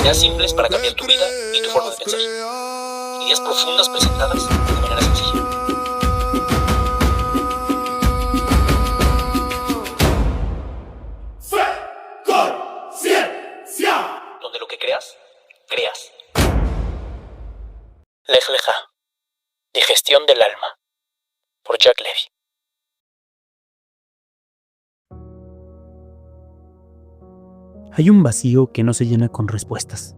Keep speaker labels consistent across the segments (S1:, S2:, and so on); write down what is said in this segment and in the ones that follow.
S1: Ideas simples para cambiar tu vida y tu forma de pensar. Ideas profundas presentadas de manera sencilla.
S2: Fe, conciencia.
S1: Donde lo que creas, creas. Lech Lecha. Digestión del alma. Por Jack Levy.
S3: Hay un vacío que no se llena con respuestas.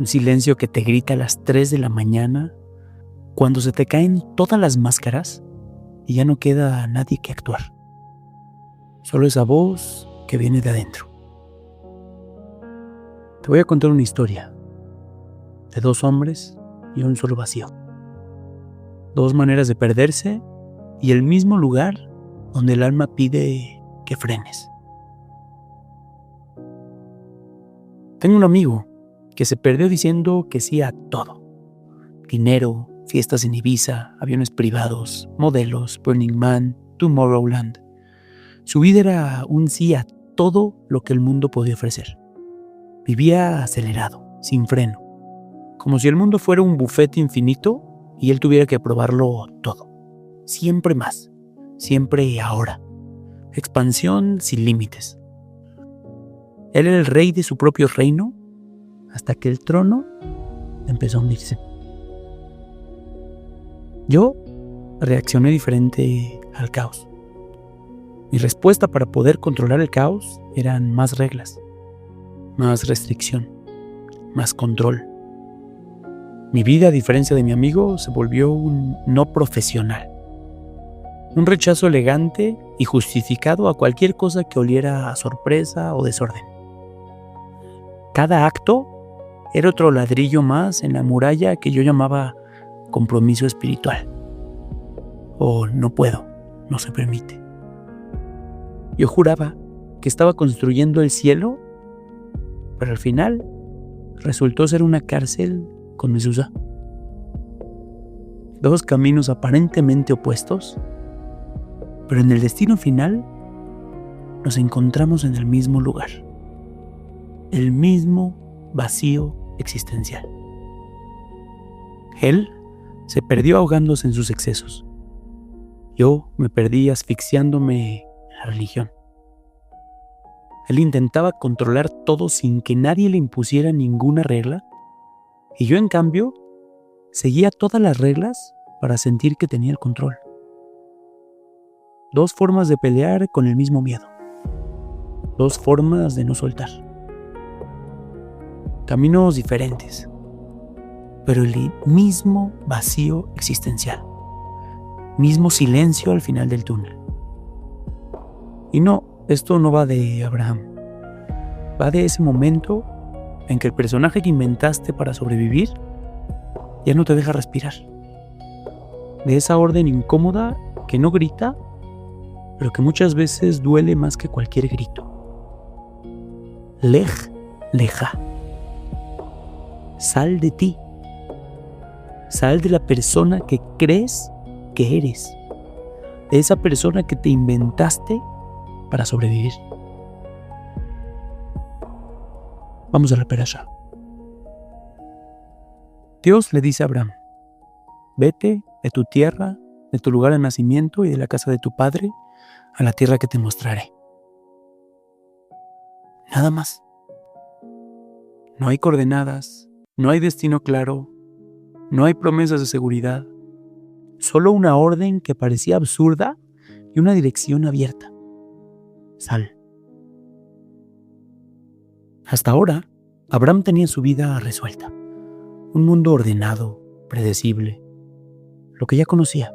S3: Un silencio que te grita a las 3 de la mañana cuando se te caen todas las máscaras y ya no queda nadie que actuar. Solo esa voz que viene de adentro. Te voy a contar una historia de 2 hombres y un solo vacío. 2 maneras de perderse y el mismo lugar donde el alma pide que frenes. Tengo un amigo que se perdió diciendo que sí a todo. Dinero, fiestas en Ibiza, aviones privados, modelos, Burning Man, Tomorrowland. Su vida era un sí a todo lo que el mundo podía ofrecer. Vivía acelerado, sin freno, como si el mundo fuera un buffet infinito y él tuviera que probarlo todo. Siempre más, siempre ahora. Expansión sin límites. Él era el rey de su propio reino hasta que el trono empezó a hundirse. Yo reaccioné diferente al caos. Mi respuesta para poder controlar el caos eran más reglas, más restricción, más control. Mi vida, a diferencia de mi amigo, se volvió un no profesional. Un rechazo elegante y justificado a cualquier cosa que oliera a sorpresa o desorden. Cada acto era otro ladrillo más en la muralla que yo llamaba compromiso espiritual. O no puedo, no se permite. Yo juraba que estaba construyendo el cielo, pero al final resultó ser una cárcel con mezuzá. 2 caminos aparentemente opuestos, pero en el destino final nos encontramos en el mismo lugar. El mismo vacío existencial. Él se perdió ahogándose en sus excesos. Yo me perdí asfixiándome en la religión. Él intentaba controlar todo sin que nadie le impusiera ninguna regla, y yo, en cambio, seguía todas las reglas para sentir que tenía el control. 2 formas de pelear con el mismo miedo. 2 formas de no soltar. Caminos diferentes, pero el mismo vacío existencial. Mismo silencio al final del túnel. Y no, esto no va de Abraham. Va de ese momento en que el personaje que inventaste para sobrevivir ya no te deja respirar. De esa orden incómoda que no grita, pero que muchas veces duele más que cualquier grito. Lech Lecha. Sal de ti. Sal de la persona que crees que eres. De esa persona que te inventaste para sobrevivir. Vamos a la perashá. Dios le dice a Abraham: vete de tu tierra, de tu lugar de nacimiento y de la casa de tu padre a la tierra que te mostraré. Nada más. No hay coordenadas, no hay destino claro, no hay promesas de seguridad, solo una orden que parecía absurda y una dirección abierta. Sal. Hasta ahora, Abraham tenía su vida resuelta. Un mundo ordenado, predecible, lo que ya conocía.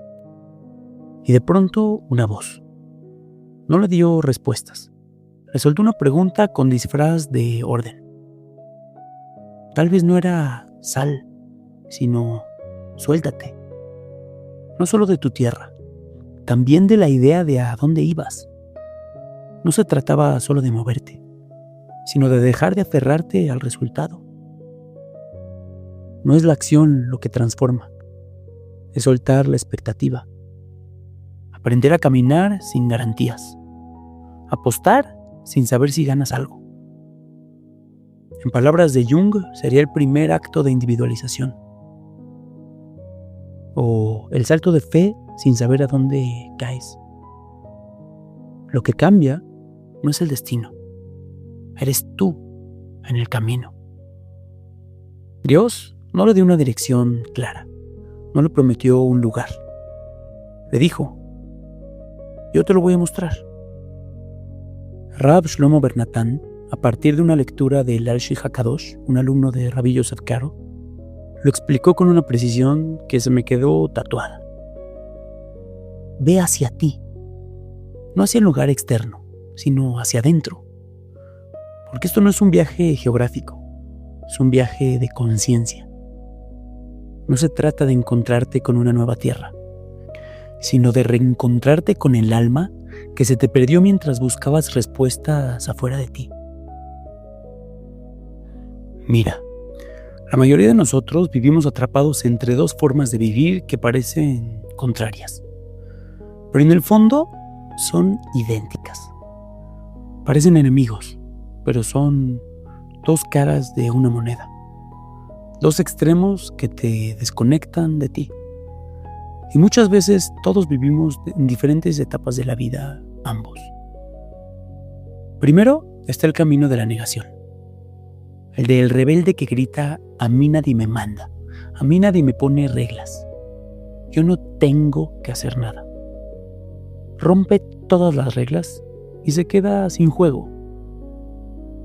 S3: Y de pronto, una voz. No le dio respuestas. Le soltó una pregunta con disfraz de orden. Tal vez no era sal, sino suéltate. No solo de tu tierra, también de la idea de a dónde ibas. No se trataba solo de moverte, sino de dejar de aferrarte al resultado. No es la acción lo que transforma, es soltar la expectativa. Aprender a caminar sin garantías. Apostar sin saber si ganas algo. En palabras de Jung, sería el primer acto de individualización. O el salto de fe sin saber a dónde caes. Lo que cambia no es el destino. Eres tú en el camino. Dios no le dio una dirección clara. No le prometió un lugar. Le dijo: yo te lo voy a mostrar. Rav Shlomo Ber Natan, a partir de una lectura del Al-Shi HaKadosh, un alumno de Rabbi Yosef Karo, lo explicó con una precisión que se me quedó tatuada. Ve hacia ti, no hacia el lugar externo, sino hacia adentro. Porque esto no es un viaje geográfico, es un viaje de conciencia. No se trata de encontrarte con una nueva tierra, sino de reencontrarte con el alma que se te perdió mientras buscabas respuestas afuera de ti. Mira, la mayoría de nosotros vivimos atrapados entre dos formas de vivir que parecen contrarias, pero en el fondo son idénticas. Parecen enemigos, pero son dos caras de una moneda, dos extremos que te desconectan de ti. Y muchas veces todos vivimos en diferentes etapas de la vida, ambos. Primero está el camino de la negación. El del rebelde que grita: a mí nadie me manda, a mí nadie me pone reglas. Yo no tengo que hacer nada. Rompe todas las reglas y se queda sin juego.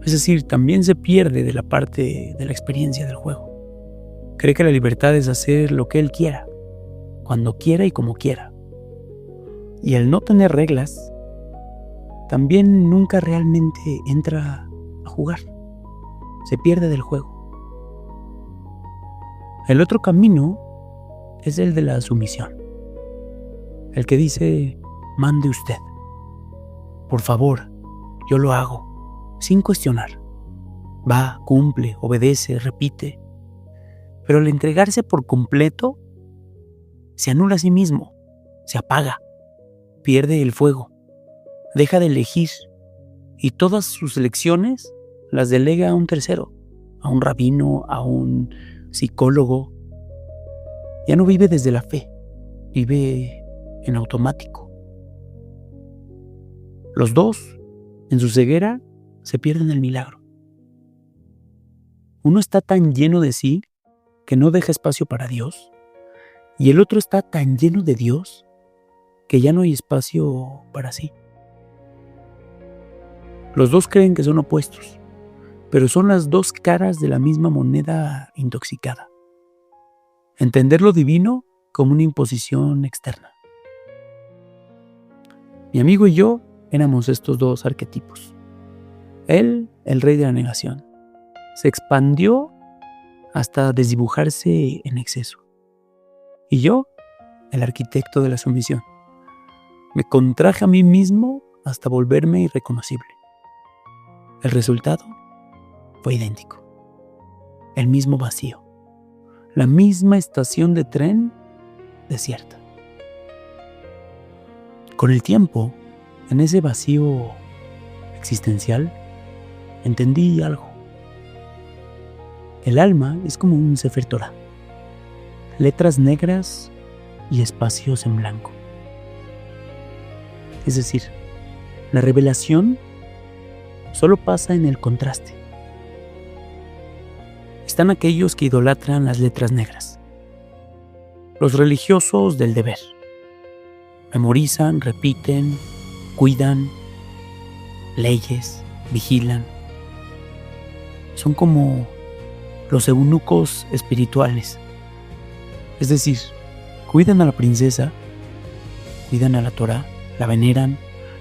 S3: Es decir, también se pierde de la parte de la experiencia del juego. Cree que la libertad es hacer lo que él quiera, cuando quiera y como quiera. Y al no tener reglas, también nunca realmente entra a jugar. Se pierde del juego. El otro camino es el de la sumisión. El que dice: mande usted. Por favor, yo lo hago, sin cuestionar. Va, cumple, obedece, repite. Pero al entregarse por completo, se anula a sí mismo, se apaga, pierde el fuego, deja de elegir y todas sus elecciones las delega a un tercero, a un rabino, a un psicólogo. Ya no vive desde la fe, vive en automático. Los dos, en su ceguera, se pierden el milagro. Uno está tan lleno de sí que no deja espacio para Dios, y el otro está tan lleno de Dios que ya no hay espacio para sí. Los dos creen que son opuestos, pero son las dos caras de la misma moneda intoxicada. Entender lo divino como una imposición externa. Mi amigo y yo éramos estos dos arquetipos. Él, el rey de la negación, se expandió hasta desdibujarse en exceso. Y yo, el arquitecto de la sumisión, me contraje a mí mismo hasta volverme irreconocible. El resultado fue idéntico. El mismo vacío. La misma estación de tren desierta. Con el tiempo, en ese vacío existencial, entendí algo. El alma es como un Sefer Torah. Letras negras y espacios en blanco. Es decir, la revelación solo pasa en el contraste. Están aquellos que idolatran las letras negras. Los religiosos del deber. Memorizan, repiten, cuidan, leyes, vigilan. Son como los eunucos espirituales. Es decir, cuidan a la princesa, cuidan a la Torá, la veneran,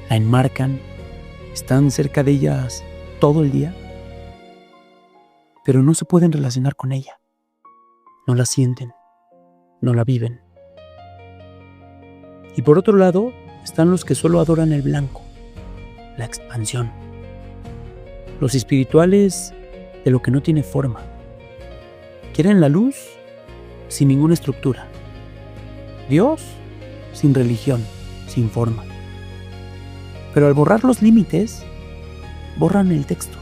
S3: la enmarcan, están cerca de ellas todo el día, pero no se pueden relacionar con ella. No la sienten, no la viven. Y por otro lado, están los que solo adoran el blanco, la expansión. Los espirituales de lo que no tiene forma. Quieren la luz sin ninguna estructura. Dios sin religión, sin forma. Pero al borrar los límites, borran el texto.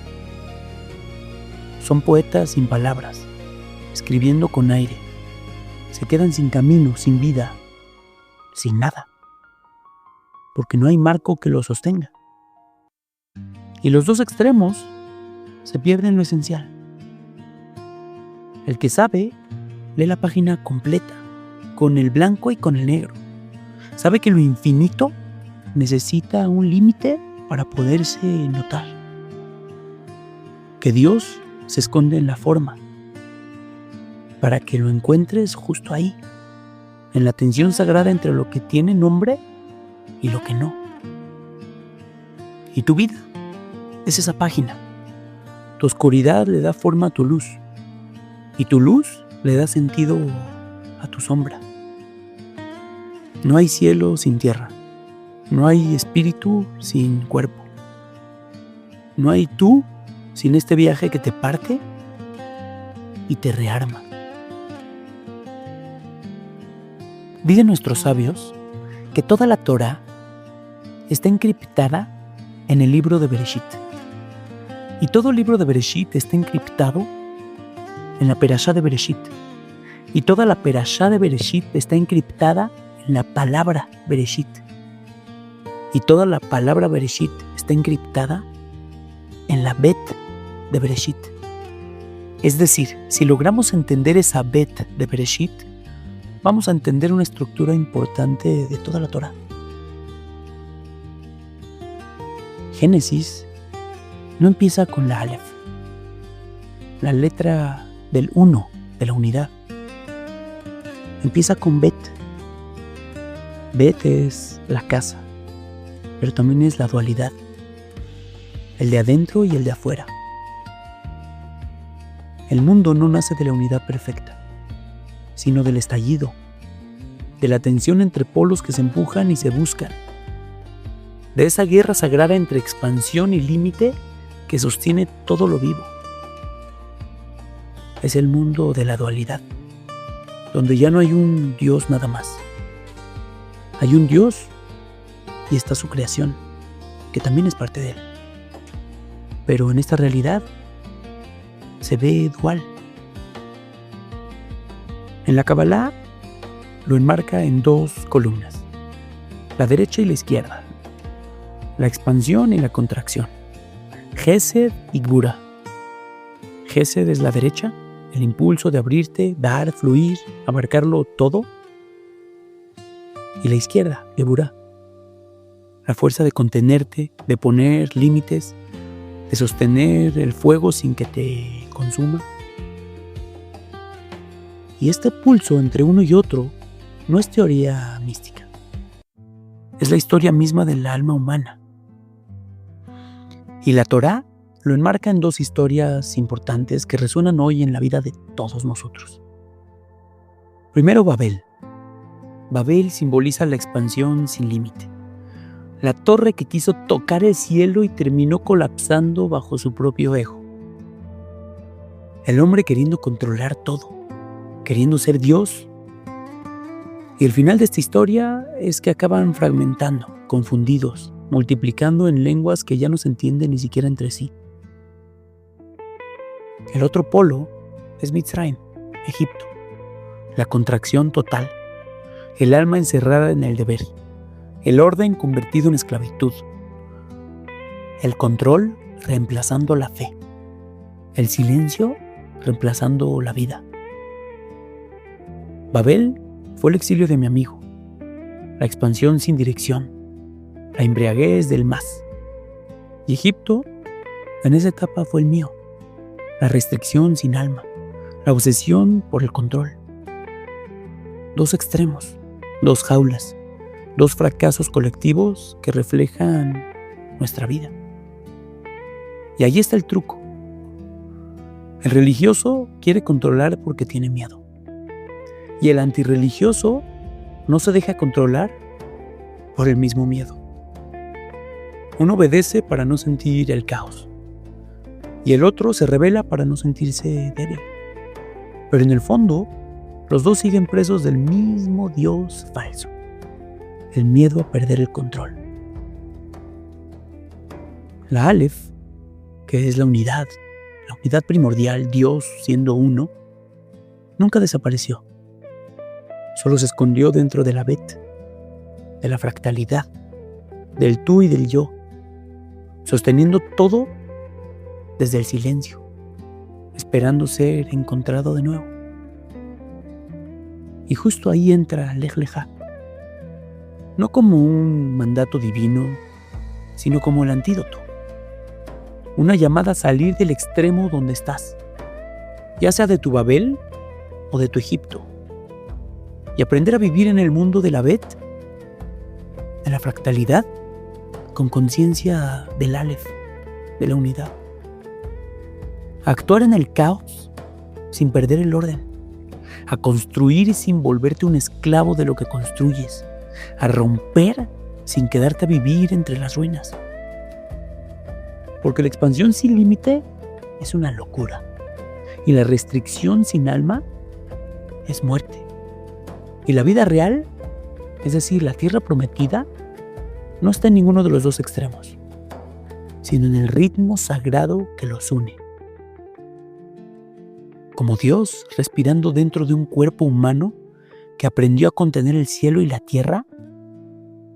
S3: son poetas sin palabras, escribiendo con aire. Se quedan sin camino, sin vida, sin nada, porque no hay marco que lo sostenga. Y los dos extremos se pierden lo esencial. El que sabe, lee la página completa, con el blanco y con el negro. Sabe que lo infinito necesita un límite para poderse notar. Que Dios se esconde en la forma, para que lo encuentres justo ahí, en la tensión sagrada entre lo que tiene nombre y lo que no. Y tu vida es esa página. Tu oscuridad le da forma a tu luz, y tu luz le da sentido a tu sombra. No hay cielo sin tierra, no hay espíritu sin cuerpo, no hay tú sin este viaje que te parte y te rearma. Dicen nuestros sabios que toda la Torá está encriptada en el libro de Bereshit. Y todo el libro de Bereshit está encriptado en la Perashá de Bereshit. Y toda la Perashá de Bereshit está encriptada en la palabra Bereshit. Y toda la palabra Bereshit está encriptada en la Bet de Bereshit. Es decir, si logramos entender esa Bet de Bereshit, vamos a entender una estructura importante de toda la Torá. Génesis no empieza con la Aleph, la letra del uno, de la unidad. Empieza con Bet. Bet es la casa, pero también es la dualidad, el de adentro y el de afuera. El mundo no nace de la unidad perfecta, sino del estallido, de la tensión entre polos que se empujan y se buscan, de esa guerra sagrada entre expansión y límite que sostiene todo lo vivo. Es el mundo de la dualidad, donde ya no hay un Dios nada más. Hay un Dios y está su creación, que también es parte de él. Pero en esta realidad se ve dual. En la Kabbalah lo enmarca en dos columnas, la derecha y la izquierda, la expansión y la contracción, Gesed y Gvura. Gesed es la derecha, el impulso de abrirte, dar, fluir, abarcarlo todo. Y la izquierda, Gvura, la fuerza de contenerte, de poner límites, de sostener el fuego sin que te consuma. Y este pulso entre uno y otro no es teoría mística. Es la historia misma del alma humana. Y la Torá lo enmarca en dos historias importantes que resuenan hoy en la vida de todos nosotros. Primero, Babel. Babel simboliza la expansión sin límite. La torre que quiso tocar el cielo y terminó colapsando bajo su propio ego. El hombre queriendo controlar todo, queriendo ser Dios. Y el final de esta historia es que acaban fragmentando, confundidos, multiplicando en lenguas que ya no se entienden ni siquiera entre sí. El otro polo es Mitzrayim, Egipto. La contracción total, el alma encerrada en el deber, el orden convertido en esclavitud, el control reemplazando la fe, el silencio reemplazando la vida. Babel fue el exilio de mi amigo, la expansión sin dirección, la embriaguez del más. Y Egipto, en esa etapa, fue el mío, la restricción sin alma, la obsesión por el control. Dos extremos, dos jaulas, dos fracasos colectivos que reflejan nuestra vida. Y ahí está el truco. El religioso quiere controlar porque tiene miedo. Y el antirreligioso no se deja controlar por el mismo miedo. Uno obedece para no sentir el caos. Y el otro se rebela para no sentirse débil. Pero en el fondo, los dos siguen presos del mismo Dios falso. El miedo a perder el control. La Aleph, que es la unidad, la unidad primordial, Dios siendo uno, nunca desapareció. Solo se escondió dentro de la Bet, de la fractalidad, del tú y del yo, sosteniendo todo desde el silencio, esperando ser encontrado de nuevo. Y justo ahí entra Lej Lejá, no como un mandato divino, sino como el antídoto, una llamada a salir del extremo donde estás, ya sea de tu Babel o de tu Egipto, y aprender a vivir en el mundo de la Bet, de la fractalidad, con conciencia del Aleph, de la unidad. A actuar en el caos sin perder el orden, a construir sin volverte un esclavo de lo que construyes, a romper sin quedarte a vivir entre las ruinas. Porque la expansión sin límite es una locura, y la restricción sin alma es muerte. Y la vida real, es decir, la tierra prometida, no está en ninguno de los dos extremos, sino en el ritmo sagrado que los une. Como Dios respirando dentro de un cuerpo humano que aprendió a contener el cielo y la tierra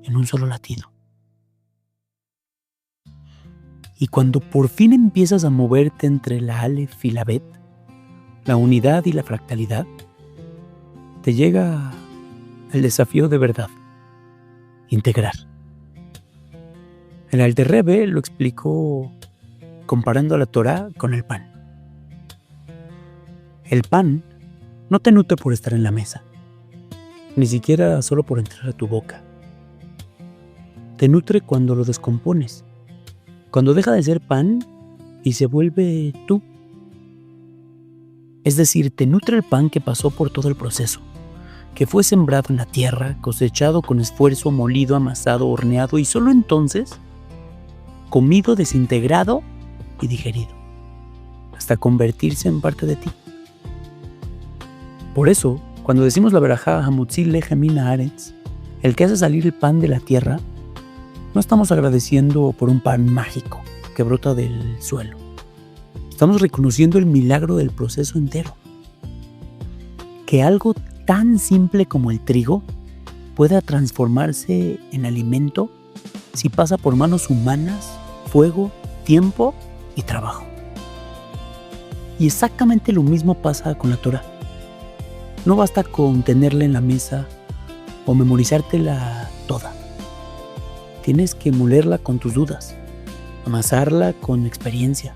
S3: en un solo latido. Y cuando por fin empiezas a moverte entre la Aleph y la Bet, la unidad y la fractalidad, te llega el desafío de verdad: integrar. El Alter Rebbe lo explicó comparando a la Torá con el pan. El pan no te nutre por estar en la mesa, ni siquiera solo por entrar a tu boca. Te nutre cuando lo descompones, cuando deja de ser pan y se vuelve tú. Es decir, te nutre el pan que pasó por todo el proceso, que fue sembrado en la tierra, cosechado con esfuerzo, molido, amasado, horneado y solo entonces comido, desintegrado y digerido, hasta convertirse en parte de ti. Por eso, cuando decimos la verajá Hamutzi Lehem min haaretz, el que hace salir el pan de la tierra, no estamos agradeciendo por un pan mágico que brota del suelo. Estamos reconociendo el milagro del proceso entero. Que algo tan simple como el trigo pueda transformarse en alimento si pasa por manos humanas, fuego, tiempo y trabajo. Y exactamente lo mismo pasa con la Torá. No basta con tenerla en la mesa o memorizártela toda. Tienes que molerla con tus dudas, amasarla con experiencia,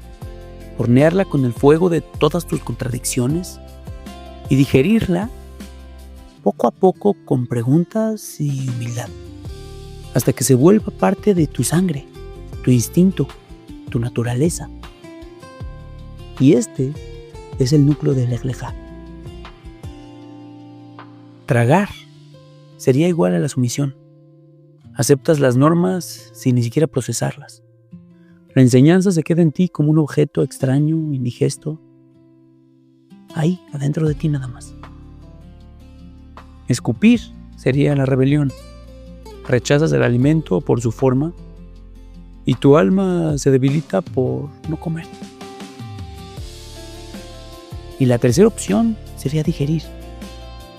S3: hornearla con el fuego de todas tus contradicciones y digerirla poco a poco con preguntas y humildad, hasta que se vuelva parte de tu sangre, tu instinto, tu naturaleza. Y este es el núcleo del Lej Lejá. Tragar sería igual a la sumisión. Aceptas las normas sin ni siquiera procesarlas. La enseñanza se queda en ti como un objeto extraño, indigesto, ahí, adentro de ti nada más. Escupir sería la rebelión. Rechazas el alimento por su forma y tu alma se debilita por no comer. Y la tercera opción sería digerir,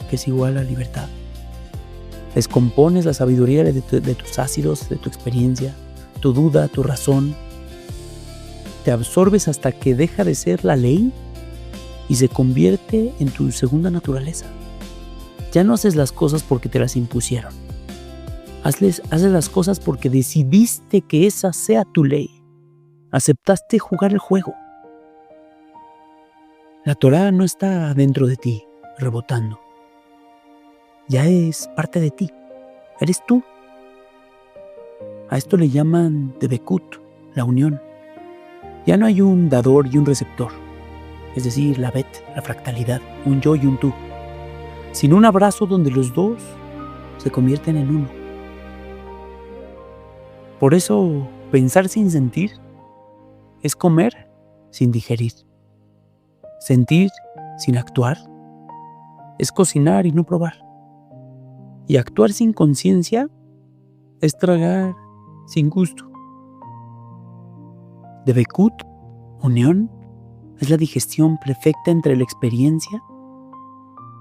S3: que es igual a libertad. Descompones la sabiduría de tus ácidos, de tu experiencia, tu duda, tu razón. Te absorbes hasta que deja de ser la ley y se convierte en tu segunda naturaleza. Ya no haces las cosas porque te las impusieron. Haces las cosas porque decidiste que esa sea tu ley. Aceptaste jugar el juego. La Torá no está dentro de ti, rebotando. Ya es parte de ti. Eres tú. A esto le llaman Debekut, la unión. Ya no hay un dador y un receptor, es decir, la Bet, la fractalidad, un yo y un tú, sino un abrazo donde los dos se convierten en uno. Por eso, pensar sin sentir es comer sin digerir. Sentir sin actuar es cocinar y no probar. Y actuar sin conciencia es tragar sin gusto. Debekut, unión, Es la digestión perfecta entre la experiencia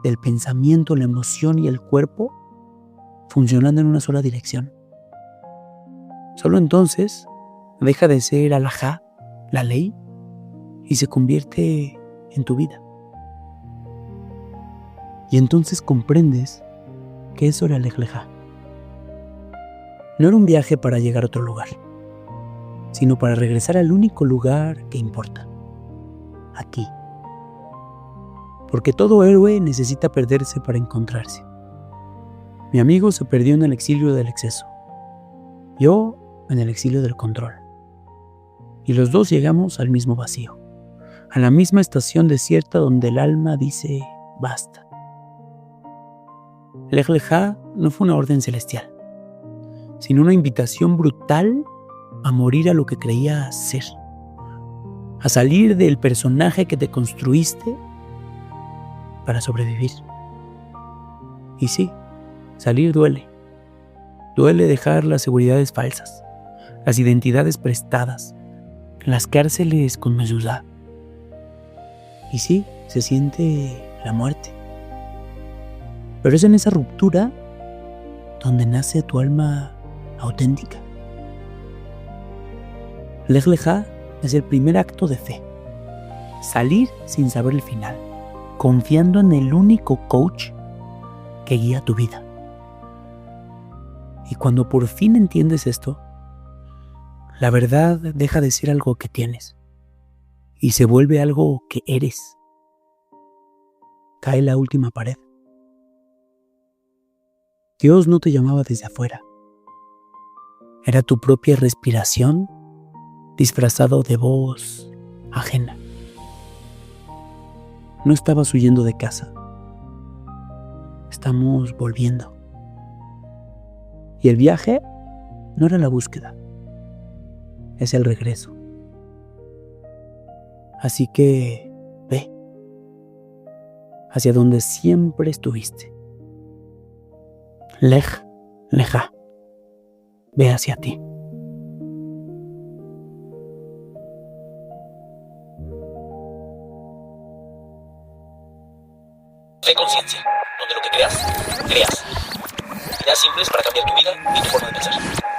S3: del pensamiento, la emoción y el cuerpo funcionando en una sola dirección. Solo entonces deja de ser alajá, la ley, y se convierte en tu vida. Y entonces comprendes que eso era Lej Lejá. No era un viaje para llegar a otro lugar, sino para regresar al único lugar que importa, aquí. Porque todo héroe necesita perderse para encontrarse. Mi amigo se perdió en el exilio del exceso, yo en el exilio del control. Y los dos llegamos al mismo vacío, a la misma estación desierta donde el alma dice basta. Lej Lejá no fue una orden celestial, sino una invitación brutal a morir a lo que creías ser, a salir del personaje que te construiste para sobrevivir. Y sí, salir duele. Duele dejar las seguridades falsas, las identidades prestadas, las cárceles con mezuzá. Y sí, se siente la muerte. Pero es en esa ruptura donde nace tu alma auténtica. Lej Lejá es el primer acto de fe. Salir sin saber el final, confiando en el único coach que guía tu vida. Y cuando por fin entiendes esto, la verdad deja de ser algo que tienes y se vuelve algo que eres. Cae la última pared. Dios no te llamaba desde afuera. Era tu propia respiración disfrazado de voz ajena. No estabas huyendo de casa. Estamos volviendo. Y el viaje no era la búsqueda, es el regreso. Así que ve hacia donde siempre estuviste. Lej Lejá. Ve hacia ti.
S1: Fe conciencia, donde lo que creas, creas. Ideas simples para cambiar tu vida y tu forma de pensar.